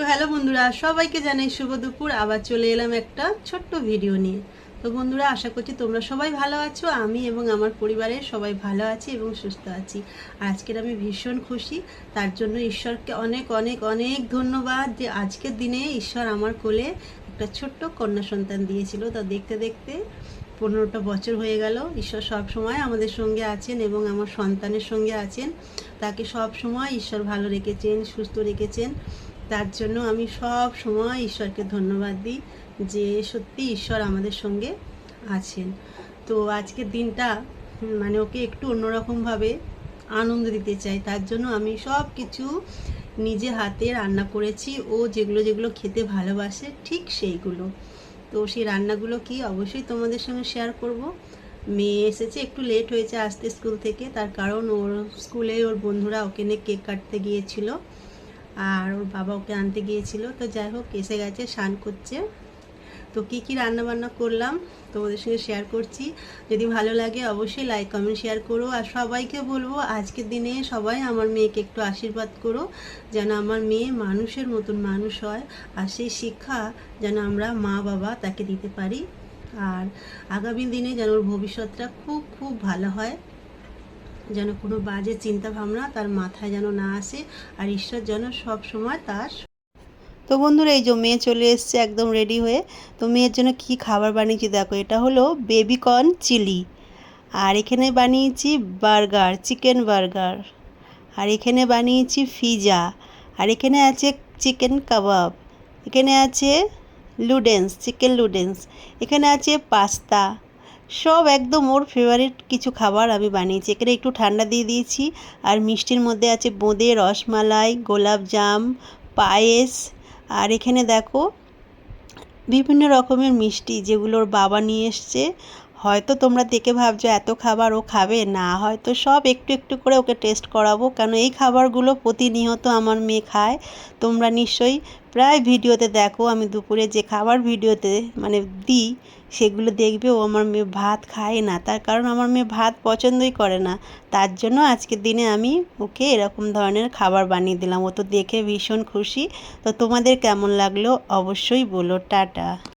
Hello বন্ধুরা, সবাইকে জানাই শুভ দুপুর। আবার চলে এলাম একটা ছোট্ট ভিডিও নিয়ে। তো বন্ধুরা, আশা করছি তোমরা সবাই ভালো আছো। আমি এবং আমার পরিবারের সবাই ভালো আছি এবং সুস্থ আছি। আর আজকের আমি ভীষণ খুশি। তার জন্য ঈশ্বরকে অনেক অনেক অনেক ধন্যবাদ যে আজকের দিনে ঈশ্বর আমার কোলে একটা ছোট্ট কন্যা সন্তান দিয়েছিল। তা দেখতে দেখতে 15টা বছর হয়ে গেল। ঈশ্বর সব সময় আমাদের সঙ্গে আছেন এবং আমার সন্তানের সঙ্গে আছেন। তাকে সব সময় ঈশ্বর ভালো রেখেছেন, সুস্থ রেখেছেন। তার জন্য আমি সব সময় ঈশ্বরকে ধন্যবাদ দিই যে সত্যি ঈশ্বর আমাদের সঙ্গে আছেন। তো আজকের দিনটা মানে ওকে একটু অন্যরকমভাবে আনন্দ দিতে চাই। তার জন্য আমি সব কিছু নিজে হাতে রান্না করেছি। ও যেগুলো যেগুলো খেতে ভালোবাসে ঠিক সেইগুলো। তো সেই রান্নাগুলো কি অবশ্যই তোমাদের সঙ্গে শেয়ার করব। মেয়ে এসেছে, একটু লেট হয়েছে আসতে স্কুল থেকে। তার কারণ ওর স্কুলে ওর বন্ধুরা ওকে নিয়ে কেক কাটতে গিয়েছিল আর ওর বাবা ওকে আনতে গিয়েছিল। তো যাই হোক, এসে গেছে, স্নান করছে। তো কী কী রান্নাবান্না করলাম তোমাদের সঙ্গে শেয়ার করছি। যদি ভালো লাগে অবশ্যই লাইক কমেন্ট শেয়ার করো। আর সবাইকে বলবো আজকের দিনে সবাই আমার মেয়েকে একটু আশীর্বাদ করো, যেন আমার মেয়ে মানুষের মতন মানুষ হয়। আর সেই শিক্ষা যেন আমরা মা বাবা তাকে দিতে পারি। আর আগামী দিনে যেন ওর ভবিষ্যৎটা খুব খুব ভালো হয়, যেন কোনো বাজে চিন্তা ভাবনা তার মাথায় যেন না আসে। আর ঈশ্বর যেন সব সময় তার। তো বন্ধুরা, এই যে মেয়ে চলে এসছে একদম রেডি হয়ে। তো মেয়ের জন্য কি খাবার বানিয়েছি দেখো। এটা হলো বেবিকর্ন চিলি। আর এখানে বানিয়েছি বার্গার, চিকেন বার্গার। আর এখানে বানিয়েছি পিৎজা। আর এখানে আছে চিকেন কাবাব। এখানে আছে লুডেন্স, চিকেন লুডেন্স। এখানে আছে পাস্তা। সব একদম ওর ফেভারিট কিছু খাবার আমি বানিয়েছি। এখানে একটু ঠান্ডা দিয়ে দিয়েছি। আর মিষ্টির মধ্যে আছে বোঁদে, রসমালাই, গোলাপজাম, পায়েস। আর এখানে দেখো বিভিন্ন রকমের মিষ্টি যেগুলো ওর বাবা নিয়ে এসছে। হয়তো তোমরা দেখে ভাবছো এত খাবার ও খাবে না, হয়তো সব একটু একটু করে ওকে টেস্ট করাবো, কারণ এই খাবারগুলো প্রতিনিয়ত আমার মেয়ে খায়। তোমরা নিশ্চয়ই প্রায় ভিডিওতে দেখো আমি দুপুরে যে খাবার ভিডিওতে মানে দিই সেগুলো দেখবে। ও আমার মেয়ে ভাত খায় না, তার কারণ আমার মেয়ে ভাত পছন্দই করে না। তার জন্য আজকের দিনে আমি ওকে এরকম ধরনের খাবার বানিয়ে দিলাম। ও তো দেখে ভীষণ খুশি। তো তোমাদের কেমন লাগলো অবশ্যই বলো। টাটা।